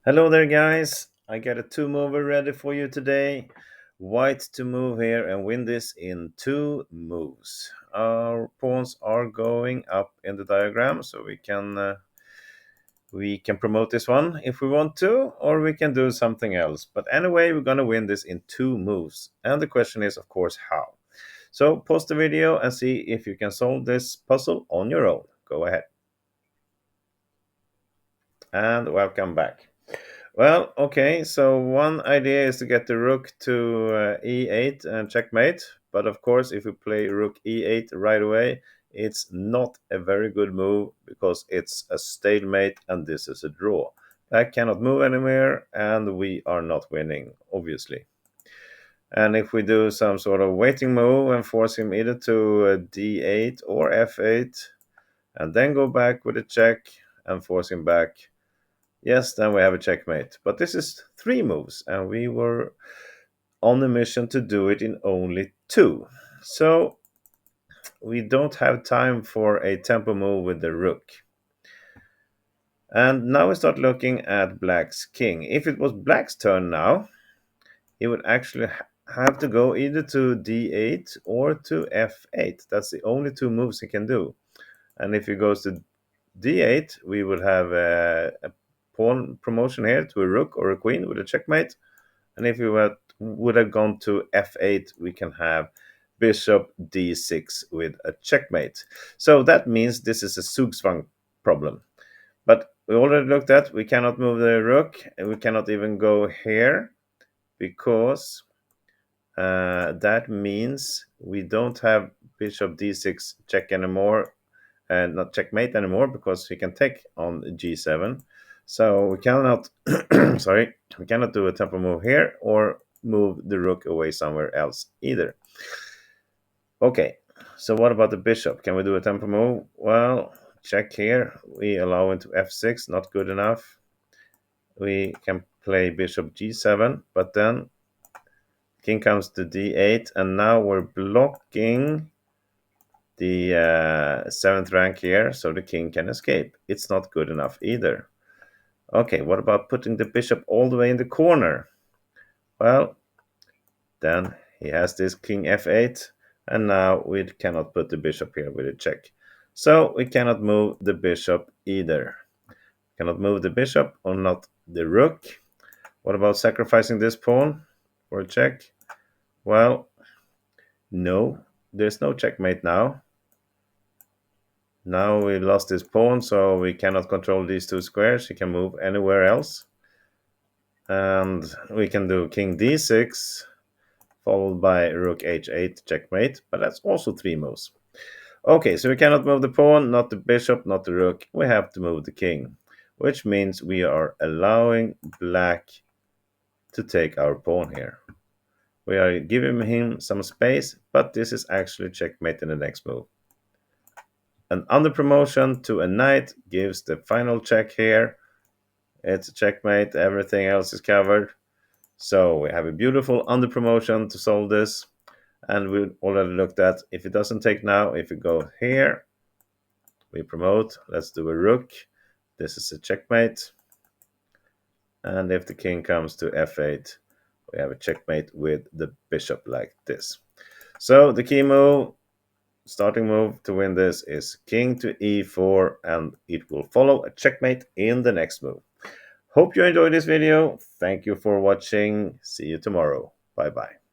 Hello there, guys. I got a two mover ready for you today. White to move here and win this in two moves. Our pawns are going up in the diagram, so we can promote this one if we want to, or we can do something else. But anyway, we're gonna win this in two moves. And the question is, of course, how. So pause the video and see if you can solve this puzzle on your own. Go ahead. And welcome back. Well, okay, so one idea is to get the rook to e8 and checkmate. But of course, if we play rook e8 right away, it's not a very good move because it's a stalemate and this is a draw. Black cannot move anywhere and we are not winning, obviously. And if we do some sort of waiting move and force him either to d8 or f8, and then go back with a check and force him back, yes, then we have a checkmate. But this is three moves, and we were on a mission to do it in only two. So we don't have time for a tempo move with the rook. And now we start looking at black's king. If it was black's turn now, he would actually have to go either to d8 or to f8. That's the only two moves he can do. And if he goes to d8, we would have a pawn promotion here to a rook or a queen with a checkmate. And if we would have gone to f8, we can have bishop d6 with a checkmate. So that means this is a zugzwang problem. But we already looked at, we cannot move the rook, and we cannot even go here because that means we don't have bishop d6 check anymore, and not checkmate anymore because we can take on g7. So we cannot, sorry, we cannot do a tempo move here or move the rook away somewhere else either. Okay, so what about the bishop? Can we do a tempo move? Well, check here. We allow into f6, not good enough. We can play bishop g7, but then king comes to d8, and now we're blocking the seventh rank here, so the king can escape. It's not good enough either. Okay, what about putting the bishop all the way in the corner? Well, then he has this king f8, and now we cannot put the bishop here with a check. So we cannot move the bishop either. Cannot move the bishop or not the rook. What about sacrificing this pawn for a check? Well, no, there's no checkmate now. Now we lost this pawn, so we cannot control these two squares. He can move anywhere else. And we can do king d6, followed by rook h8, checkmate. But that's also three moves. Okay, so we cannot move the pawn, not the bishop, not the rook. We have to move the king, which means we are allowing black to take our pawn here. We are giving him some space, but this is actually checkmate in the next move. An under promotion to a knight gives the final check here. It's a checkmate, everything else is covered. So we have a beautiful under promotion to solve this. And we already looked at, if it doesn't take now, if we go here, we promote, let's do a rook. This is a checkmate. And if the king comes to f8, we have a checkmate with the bishop like this. So the key move, starting move to win this is king to e4, and it will follow a checkmate in the next move. Hope you enjoyed this video. Thank you for watching. See you tomorrow. Bye bye.